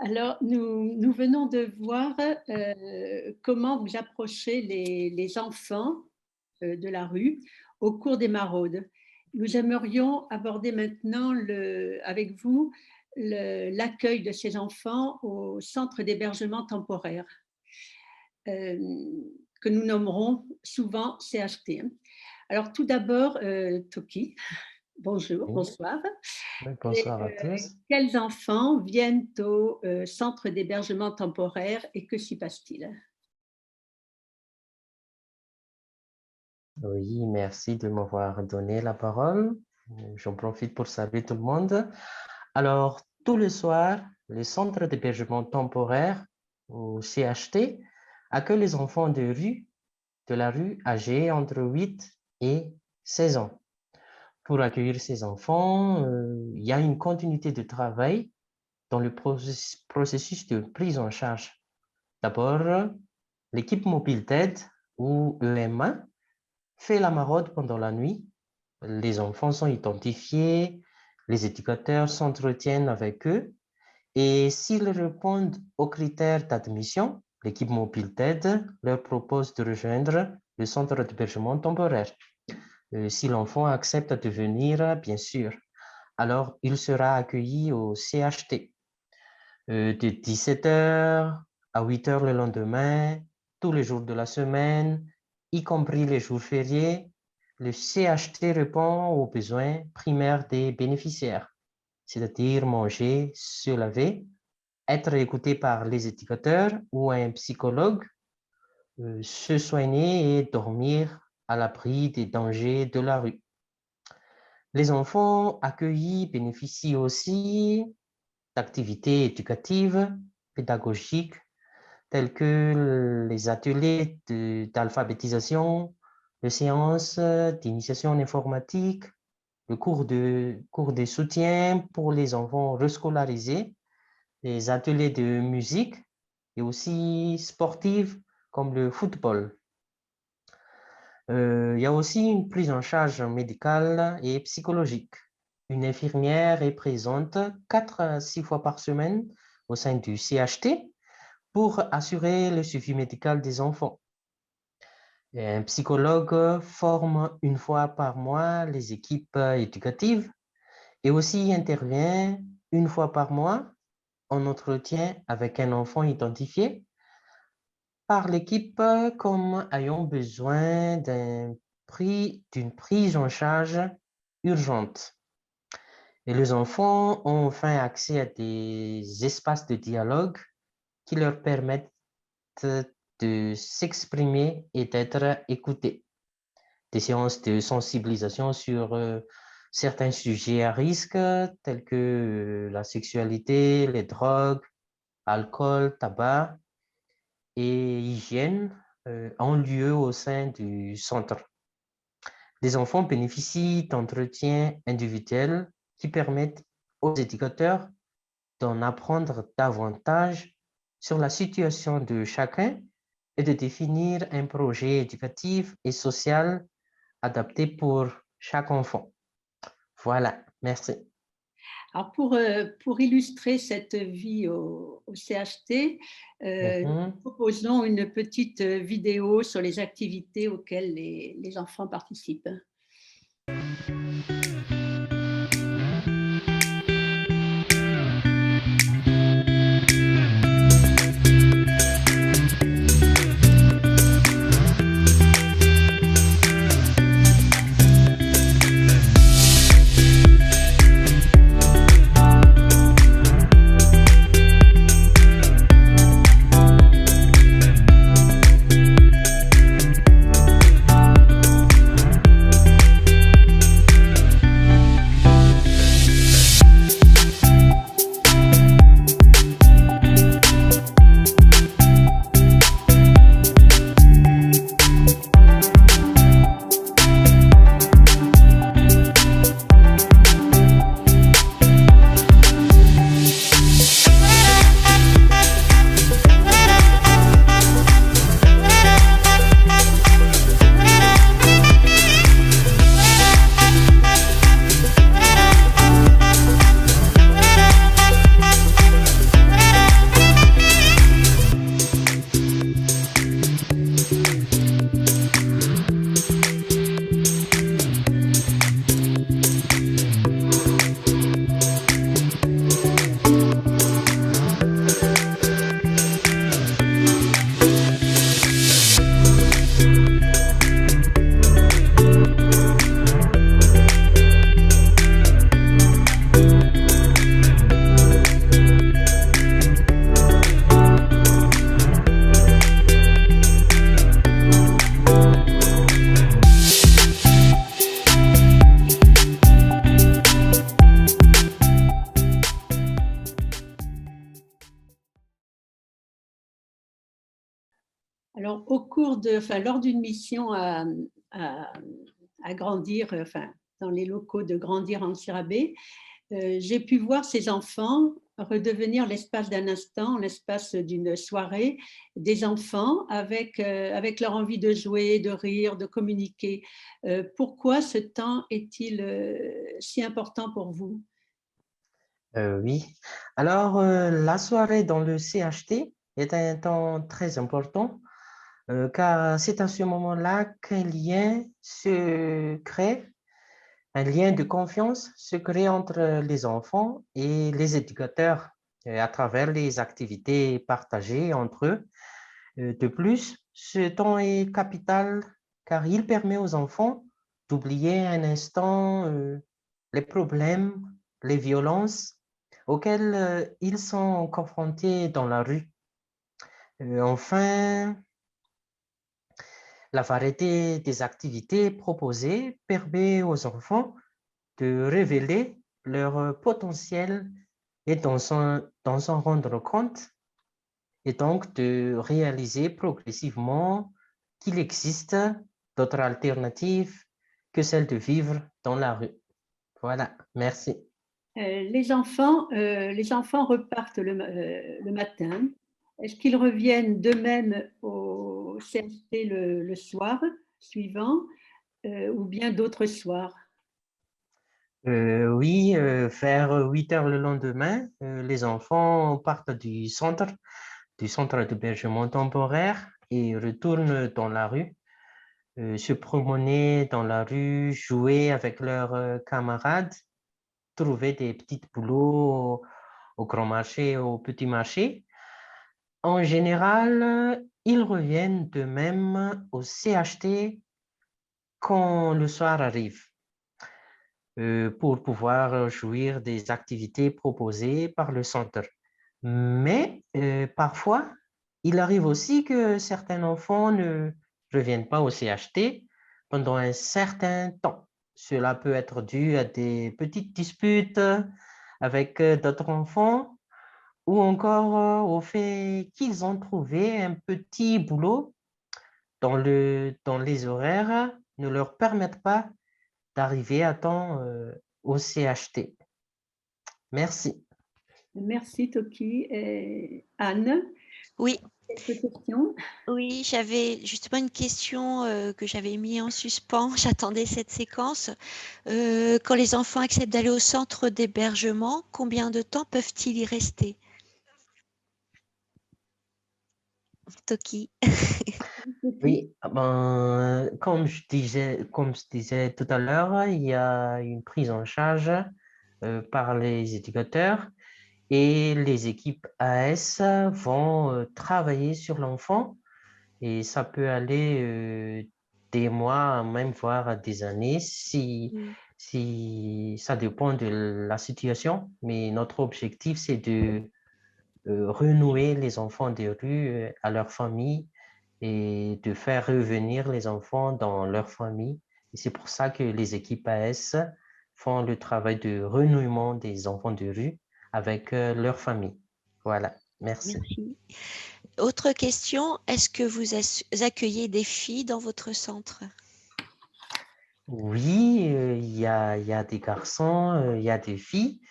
Alors, nous venons de voir comment vous approchez les enfants de la rue au cours des maraudes. Nous aimerions aborder maintenant avec vous l'accueil de ces enfants au centre d'hébergement temporaire, euh, que nous nommerons souvent CHT. Alors, tout d'abord, Toki, bonjour, Oui, bonsoir. oui, Et, bonsoir à tous. quels enfants viennent au centre d'hébergement temporaire et que s'y passe-t-il? Oui, merci de m'avoir donné la parole. J'en profite pour saluer tout le monde. Alors, tous les soirs, le centre d'hébergement temporaire, ou CHT, accueille les enfants de la rue âgés entre 8 et 16 ans. Pour accueillir ces enfants, il y a une continuité de travail dans le processus de prise en charge. D'abord, l'équipe mobile d'aide, ou EMA, fait la maraude pendant la nuit. Les enfants sont identifiés, les éducateurs s'entretiennent avec eux et s'ils répondent aux critères d'admission, l'équipe mobile d'aide leur propose de rejoindre le centre d'hébergement temporaire. Si l'enfant accepte de venir, bien sûr, alors il sera accueilli au CHT de 17h à 8h le lendemain, tous les jours de la semaine, y compris les jours fériés. Le CHT répond aux besoins primaires des bénéficiaires, c'est-à-dire manger, se laver, être écouté par les éducateurs ou un psychologue, se soigner et dormir à l'abri des dangers de la rue. Les enfants accueillis bénéficient aussi d'activités éducatives, pédagogiques, tels que les ateliers d'alphabétisation, les séances d'initiation en informatique, le cours de soutien pour les enfants rescolarisés, les ateliers de musique et aussi sportifs comme le football. Il y a aussi une prise en charge médicale et psychologique. Une infirmière est présente 4 à 6 fois par semaine au sein du CHT pour assurer le suivi médical des enfants. Et un psychologue forme une fois par mois les équipes éducatives et aussi intervient une fois par mois en entretien avec un enfant identifié par l'équipe comme ayant besoin d'une prise en charge urgente. Et les enfants ont enfin accès à des espaces de dialogue qui leur permettent de s'exprimer et d'être écoutés. Des séances de sensibilisation sur certains sujets à risque, tels que la sexualité, les drogues, alcool, tabac et hygiène, ont lieu au sein du centre. Les enfants bénéficient d'entretiens individuels qui permettent aux éducateurs d'en apprendre davantage sur la situation de chacun et de définir un projet éducatif et social adapté pour chaque enfant. Voilà, merci. Alors, pour illustrer cette vie au CHT, nous proposons une petite vidéo sur les activités auxquelles les enfants participent. Alors, lors d'une mission à, à Grandir, dans les locaux de Grandir en Sirabé, j'ai pu voir ces enfants redevenir l'espace d'un instant, l'espace d'une soirée, des enfants avec leur envie de jouer, de rire, de communiquer. Pourquoi ce temps est-il si important pour vous? Oui. Alors, la soirée dans le CHT est un temps très important car c'est à ce moment-là qu'un lien se crée, un lien de confiance se crée entre les enfants et les éducateurs à travers les activités partagées entre eux. De plus, ce temps est capital car il permet aux enfants d'oublier un instant les problèmes, les violences auxquelles ils sont confrontés dans la rue. Enfin, la variété des activités proposées permet aux enfants de révéler leur potentiel et d'en s'en rendre compte et donc de réaliser progressivement qu'il existe d'autres alternatives que celle de vivre dans la rue. Voilà, merci. Les enfants repartent le matin. Est-ce qu'ils reviennent d'eux-mêmes au CHT le soir suivant ou bien d'autres soirs? Oui, vers 8 heures le lendemain, les enfants partent du centre d'hébergement temporaire et retournent dans la rue, se promener dans la rue, jouer avec leurs camarades, trouver des petits boulots au grand marché, au petit marché. En général, ils reviennent de même au CHT quand le soir arrive pour pouvoir jouir des activités proposées par le centre. Mais parfois, il arrive aussi que certains enfants ne reviennent pas au CHT pendant un certain temps. Cela peut être dû à des petites disputes avec d'autres enfants ou encore au fait qu'ils ont trouvé un petit boulot dans les horaires ne leur permettent pas d'arriver à temps au CHT. Merci. Merci Toki. Et Anne, Oui, quelques questions? oui, j'avais justement une question que j'avais mis en suspens. J'attendais cette séquence. Quand les enfants acceptent d'aller au centre d'hébergement, combien de temps peuvent-ils y rester? Toki. Oui, ben, comme je disais tout à l'heure, il y a une prise en charge par les éducateurs et les équipes AS vont travailler sur l'enfant et ça peut aller des mois, même voire des années si ça dépend de la situation. Mais notre objectif, c'est de renouer les enfants des rues à leur famille et de faire revenir les enfants dans leur famille. Et c'est pour ça que les équipes AS font le travail de renouement des enfants de rue avec leur famille. Voilà, merci. Merci. Autre question, est-ce que vous accueillez des filles dans votre centre? Oui, il y a des garçons, il y a des filles,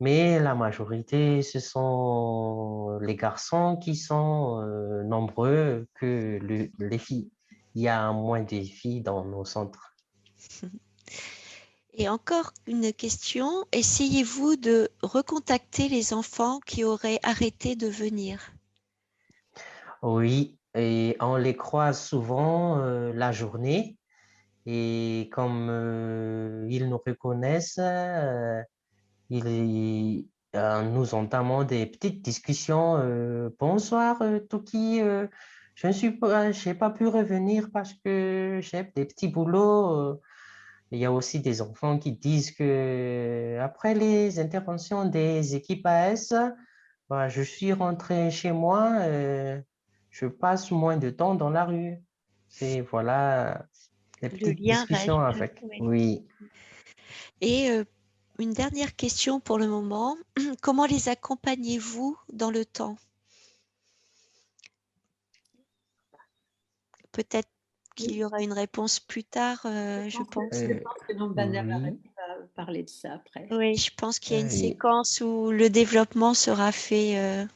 mais la majorité, ce sont les garçons qui sont nombreux que les filles. Il y a moins de filles dans nos centres. Et encore une question, essayez-vous de recontacter les enfants qui auraient arrêté de venir? Oui, et on les croise souvent la journée et comme ils nous reconnaissent, nous entamons des petites discussions. Bonsoir, Toki, j'ai pas pu revenir parce que j'ai des petits boulots. Il y a aussi des enfants qui disent que après les interventions des équipes AS, bah, je suis rentré chez moi, je passe moins de temps dans la rue. C'est voilà, des Le petites lien discussions reste, avec. oui. Oui. Et une dernière question pour le moment. Comment les accompagnez-vous dans le temps? peut-être qu'il y aura une réponse plus tard, je pense. Je pense que non-binaire Oui, va parler de ça après. Oui, je pense qu'il y a une oui. séquence où le développement sera fait.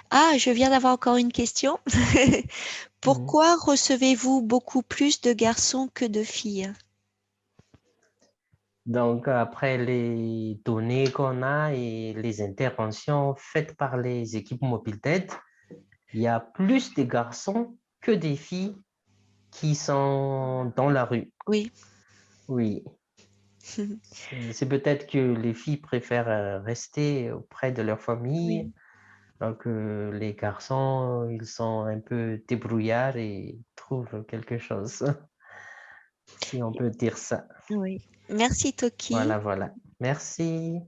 Ah, je viens d'avoir encore une question. Pourquoi recevez-vous beaucoup plus de garçons que de filles? Donc, après les données qu'on a et les interventions faites par les équipes mobiles d'aide, il y a plus de garçons que des filles qui sont dans la rue. Oui. Oui, c'est peut-être que les filles préfèrent rester auprès de leur famille, Oui. alors que les garçons, ils sont un peu débrouillards et trouvent quelque chose, si on peut dire ça. Oui. Merci Toki. Voilà, voilà. Merci.